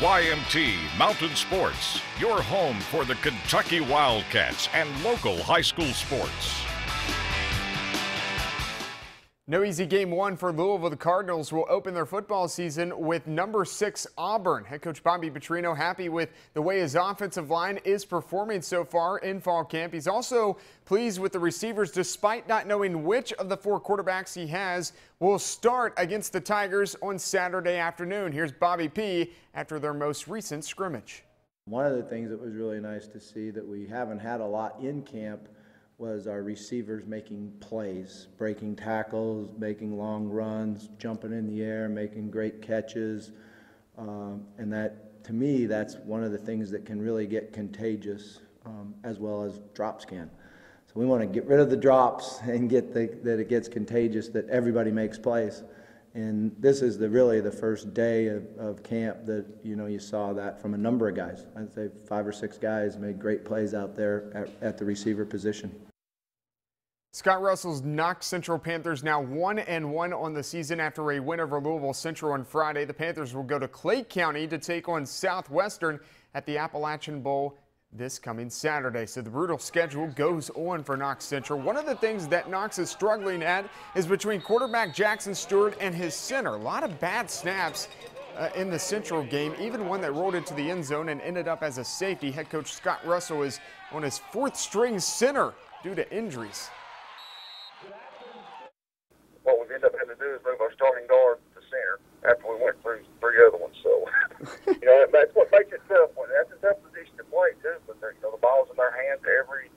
WYMT Mountain Sports, your home for the Kentucky Wildcats and local high school sports. No easy game one for Louisville. The Cardinals will open their football season with number 6 Auburn. Head coach Bobby Petrino happy with the way his offensive line is performing so far in fall camp. He's also pleased with the receivers despite not knowing which of the 4 quarterbacks he has will start against the Tigers on Saturday afternoon. Here's Bobby P. after their most recent scrimmage. One of the things that was really nice to see that we haven't had a lot in camp was our receivers making plays, breaking tackles, making long runs, jumping in the air, making great catches. And that, to me, that's one of the things that can really get contagious, as well as drops can. So we want to get rid of the drops and get that it gets contagious, that everybody makes plays. And this is really the first day of camp that, you saw that from a number of guys. I'd say 5 or 6 guys made great plays out there at the receiver position. Scott Russell's Knox Central Panthers now 1-1 on the season after a win over Louisville Central on Friday. The Panthers will go to Clay County to take on Southwestern at the Appalachian Bowl this coming Saturday. So the brutal schedule goes on for Knox Central. One of the things that Knox is struggling at is between quarterback Jackson Stewart and his center. A lot of bad snaps in the Central game, even one that rolled into the end zone and ended up as a safety. Head coach Scott Russell is on his 4th string center due to injuries. What we've ended up having to do is move our starting guard to center after we went through 3 other ones. So, that's what makes it tough. That's a tough position to play too. But the ball's in their hands every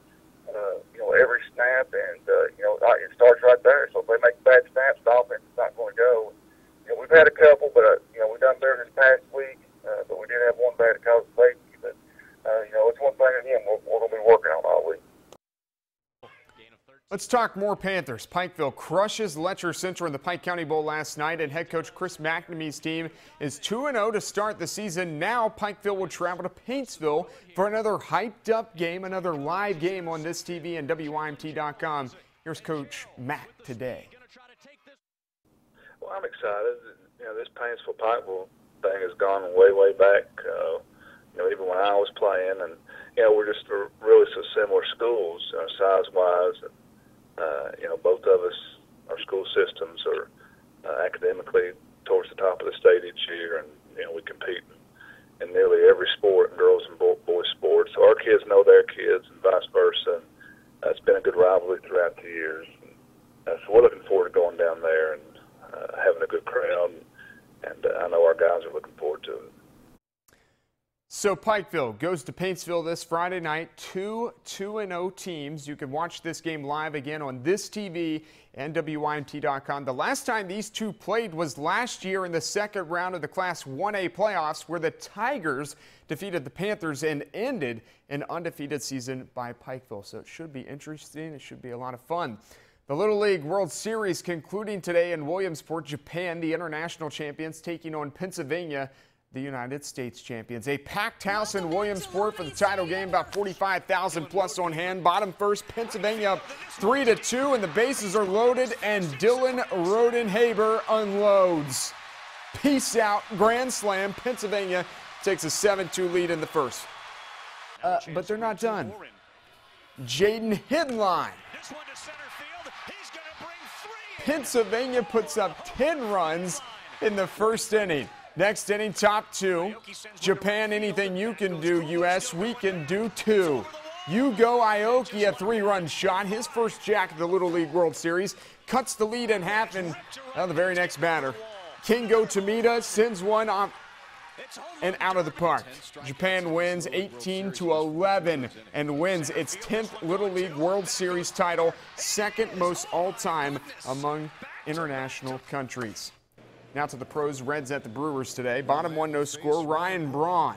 snap, and it starts right there. So if they make bad snaps, the offense is not going to go. We've had a couple, but we've done better this past week. But we did have one bad cause of safety. But it's one thing again we're going to be working on all week. Let's talk more Panthers. Pikeville crushes Letcher Central in the Pike County Bowl last night, and head coach Chris McNamee's team is 2-0 to start the season. Now Pikeville will travel to Paintsville for another hyped-up game, another live game on this TV and WYMT.com. Here's Coach Matt today. Well, I'm excited. This Paintsville-Pikeville thing has gone way, way back, even when I was playing. And, we're just really so similar schools, size-wise. Both of us, our school systems are academically towards the top of the state each year, and we compete in nearly every sport, in girls and boys sports. So our kids know their kids, and vice versa. And it's been a good rivalry throughout the years. And so we're looking forward to going down there and having a good crowd, and I know our guys are looking forward to it. So Pikeville goes to Paintsville this Friday night, 2-0 teams. You can watch this game live again on this TV and WYMT.com. The last time these two played was last year in the second round of the Class 1A playoffs, where the Tigers defeated the Panthers and ended an undefeated season by Pikeville. So it should be interesting. It should be a lot of fun. The Little League World Series concluding today in Williamsport, Japan. The international champions taking on Pennsylvania, the United States champions. A packed house in Williamsport for the title game, about 45,000 plus on hand. Bottom first, Pennsylvania up 3-2, and the bases are loaded, and Dylan Rodenhaber unloads. Peace out, grand slam. Pennsylvania takes a 7-2 lead in the first. But they're not done. Jaden Hidline. Pennsylvania puts up 10 runs in the first inning. Next inning, top 2. Japan, anything you can do, U.S., we can do too. Yugo Aoki, a 3-run shot, his first jack of the Little League World Series, cuts the lead in half, and the very next batter, Kingo Tomita sends one off and out of the park. Japan wins 18-11 and wins its 10th Little League World Series title, second most all-time among international countries. Now to the pros, Reds at the Brewers today. Bottom 1, no score, Ryan Braun.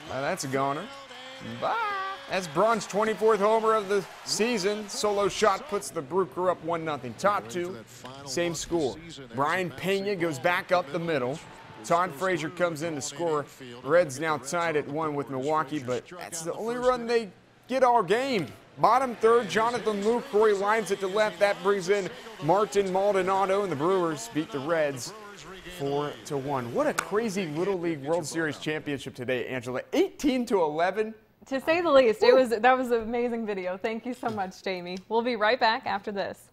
That's a goner. Bye. That's Braun's 24th homer of the season. Solo shot puts the Brew Crew up 1-0. Top 2, same score. Brian Pena goes back up the middle. Todd Frazier comes in to score. Reds now tied at 1 with Milwaukee, but that's the only run they get all game. Bottom third, Jonathan Lucroy lines it to left. That brings in Martin Maldonado, and the Brewers beat the Reds 4-1. What a crazy Little League World Series championship today, Angela. 18-11. To say the least, that was an amazing video. Thank you so much, Jamie. We'll be right back after this.